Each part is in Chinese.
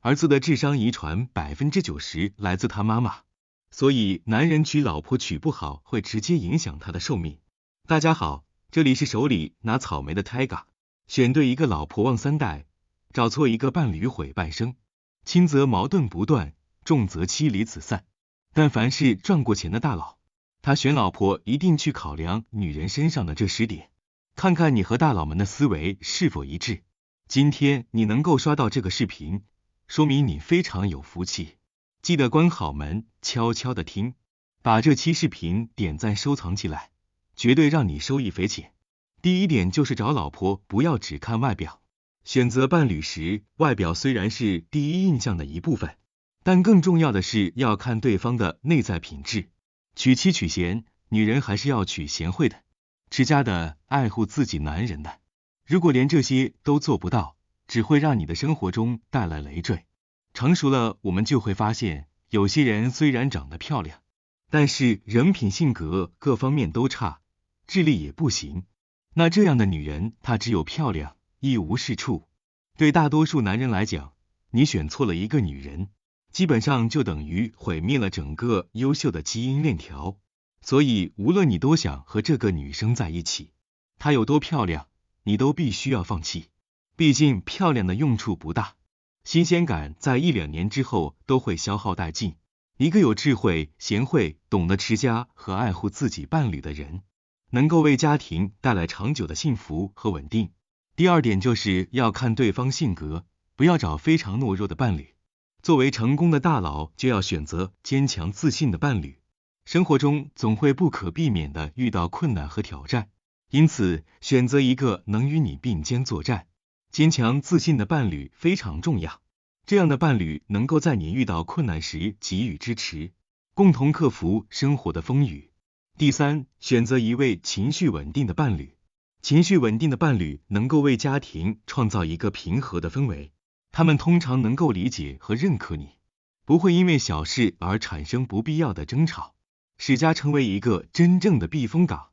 儿子的智商遗传90%来自他妈妈，所以男人娶老婆娶不好会直接影响他的寿命。大家好，这里是手里拿草莓的 Tiger。选对一个老婆旺3代，找错一个伴侣毁半生。轻则矛盾不断，重则妻离子散。但凡是赚过钱的大佬，他选老婆一定去考量女人身上的这10点，看看你和大佬们的思维是否一致。今天你能够刷到这个视频，说明你非常有福气。记得关好门，悄悄的听，把这期视频点赞收藏起来，绝对让你收益匪浅。第一点就是找老婆不要只看外表，选择伴侣时，外表虽然是第一印象的一部分，但更重要的是要看对方的内在品质。娶妻娶贤，女人还是要娶贤惠的、持家的、爱护自己男人的。如果连这些都做不到，只会让你的生活中带来累赘。成熟了，我们就会发现，有些人虽然长得漂亮，但是人品性格各方面都差，智力也不行。那这样的女人，她只有漂亮，一无是处。对大多数男人来讲，你选错了一个女人，基本上就等于毁灭了整个优秀的基因链条。所以无论你多想和这个女生在一起，她有多漂亮，你都必须要放弃。毕竟漂亮的用处不大，新鲜感在1-2年之后都会消耗殆尽。一个有智慧、贤惠、懂得持家和爱护自己伴侣的人，能够为家庭带来长久的幸福和稳定。第二点就是要看对方性格，不要找非常懦弱的伴侣。作为成功的大佬，就要选择坚强自信的伴侣。生活中总会不可避免的遇到困难和挑战，因此选择一个能与你并肩作战、坚强自信的伴侣非常重要。这样的伴侣能够在你遇到困难时给予支持，共同克服生活的风雨。第三，选择一位情绪稳定的伴侣。情绪稳定的伴侣能够为家庭创造一个平和的氛围，他们通常能够理解和认可你，不会因为小事而产生不必要的争吵，使家成为一个真正的避风港。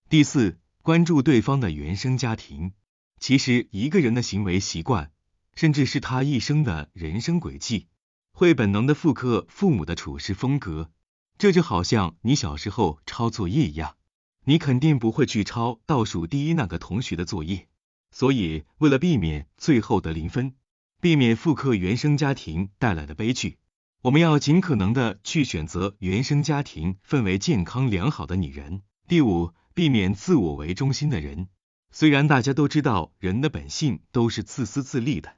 第四，关注对方的原生家庭。其实一个人的行为习惯，甚至是他一生的人生轨迹，会本能的复刻父母的处事风格。这就好像你小时候抄作业一样，你肯定不会去抄倒数第一那个同学的作业。所以为了避免最后得0分，避免复刻原生家庭带来的悲剧，我们要尽可能的去选择原生家庭氛围健康良好的女人。第五，避免自我为中心的人。虽然大家都知道人的本性都是自私自利的，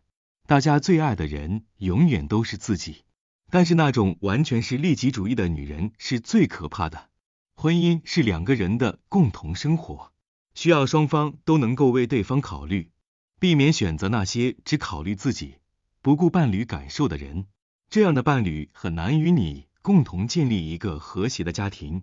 大家最爱的人永远都是自己，但是那种完全是利己主义的女人是最可怕的。婚姻是2个人的共同生活，需要双方都能够为对方考虑，避免选择那些只考虑自己，不顾伴侣感受的人。这样的伴侣很难与你共同建立一个和谐的家庭。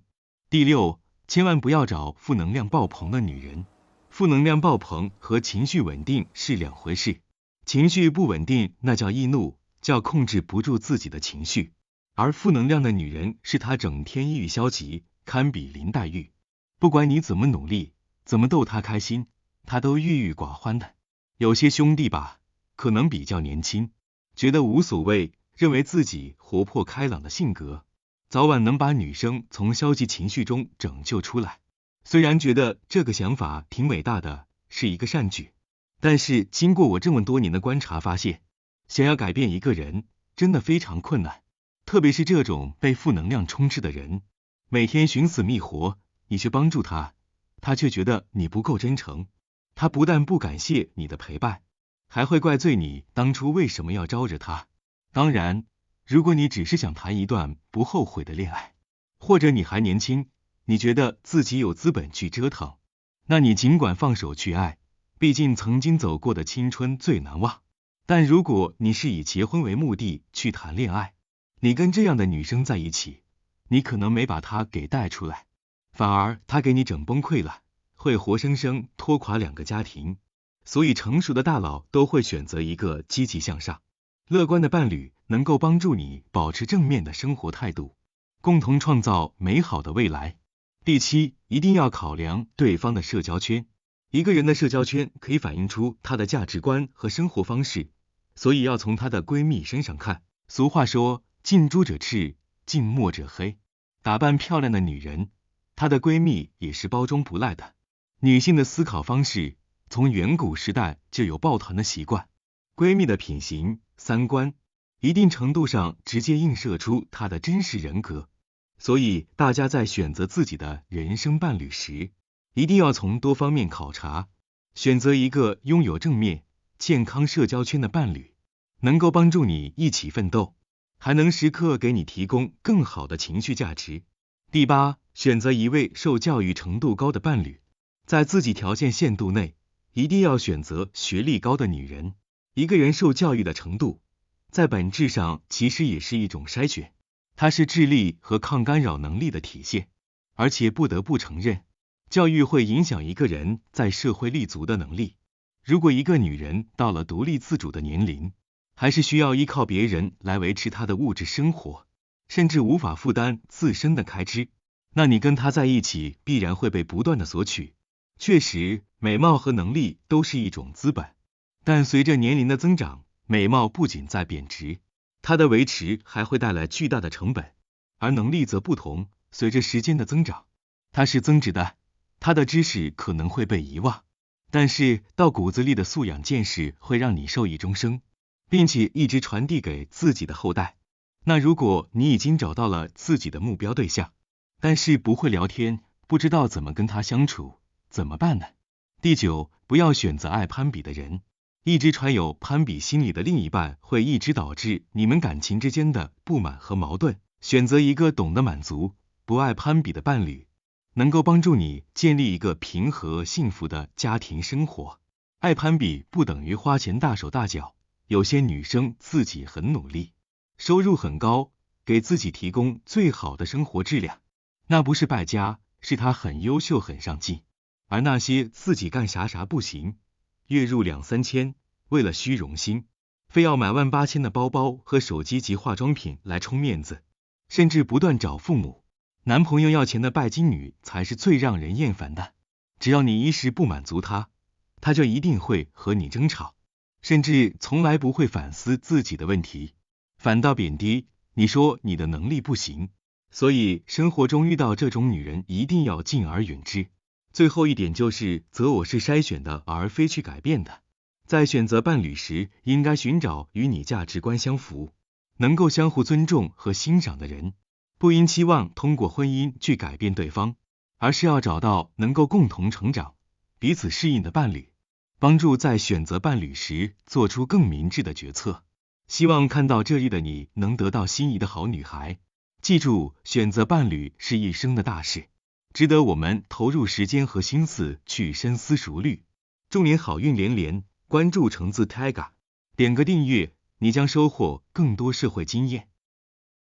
第六，千万不要找负能量爆棚的女人。负能量爆棚和情绪稳定是2回事。情绪不稳定那叫易怒，叫控制不住自己的情绪，而负能量的女人是她整天抑郁消极，堪比林黛玉。不管你怎么努力，怎么逗她开心，她都郁郁寡欢的。有些兄弟吧，可能比较年轻，觉得无所谓，认为自己活泼开朗的性格，早晚能把女生从消极情绪中拯救出来。虽然觉得这个想法挺伟大的，是一个善举，但是经过我这么多年的观察发现，想要改变一个人真的非常困难，特别是这种被负能量充斥的人，每天寻死觅活，你去帮助他，他却觉得你不够真诚，他不但不感谢你的陪伴，还会怪罪你当初为什么要招惹他。当然，如果你只是想谈一段不后悔的恋爱，或者你还年轻，你觉得自己有资本去折腾，那你尽管放手去爱，毕竟曾经走过的青春最难忘。但如果你是以结婚为目的去谈恋爱，你跟这样的女生在一起，你可能没把她给带出来，反而她给你整崩溃了，会活生生拖垮2个家庭。所以成熟的大佬都会选择一个积极向上、乐观的伴侣，能够帮助你保持正面的生活态度，共同创造美好的未来。第七，一定要考量对方的社交圈。一个人的社交圈可以反映出他的价值观和生活方式，所以要从她的闺蜜身上看。俗话说，近朱者赤，近墨者黑。打扮漂亮的女人，她的闺蜜也是包中不赖的。女性的思考方式，从远古时代就有抱团的习惯。闺蜜的品行、三观，一定程度上直接映射出她的真实人格。所以大家在选择自己的人生伴侣时，一定要从多方面考察，选择一个拥有正面、健康社交圈的伴侣，能够帮助你一起奋斗，还能时刻给你提供更好的情绪价值。第八，选择一位受教育程度高的伴侣，在自己条件限度内，一定要选择学历高的女人。一个人受教育的程度，在本质上其实也是一种筛选，它是智力和抗干扰能力的体现。而且不得不承认，教育会影响一个人在社会立足的能力。如果一个女人到了独立自主的年龄，还是需要依靠别人来维持她的物质生活，甚至无法负担自身的开支，那你跟她在一起必然会被不断的索取。确实，美貌和能力都是一种资本，但随着年龄的增长，美貌不仅在贬值，它的维持还会带来巨大的成本，而能力则不同，随着时间的增长，它是增值的，它的知识可能会被遗忘，但是到骨子里的素养见识会让你受益终生，并且一直传递给自己的后代。那如果你已经找到了自己的目标对象，但是不会聊天，不知道怎么跟他相处，怎么办呢？第九，不要选择爱攀比的人。一直传有攀比心理的另一半，会一直导致你们感情之间的不满和矛盾。选择一个懂得满足、不爱攀比的伴侣，能够帮助你建立一个平和幸福的家庭生活。爱攀比不等于花钱大手大脚，有些女生自己很努力，收入很高，给自己提供最好的生活质量，那不是败家，是她很优秀很上进。而那些自己干啥不行，月入2、3千，为了虚荣心，非要买1、8千的包包和手机及化妆品来充面子，甚至不断找父母、男朋友要钱的拜金女才是最让人厌烦的。只要你一时不满足她，她就一定会和你争吵，甚至从来不会反思自己的问题，反倒贬低你，说你的能力不行。所以生活中遇到这种女人一定要敬而远之。最后一点就是择偶是筛选的，而非去改变的。在选择伴侣时，应该寻找与你价值观相符，能够相互尊重和欣赏的人，不应期望通过婚姻去改变对方，而是要找到能够共同成长、彼此适应的伴侣，帮助在选择伴侣时做出更明智的决策。希望看到这里的你能得到心仪的好女孩。记住，选择伴侣是一生的大事，值得我们投入时间和心思去深思熟虑。祝您好运连连，关注橙子 Tiger， 点个订阅，你将收获更多社会经验。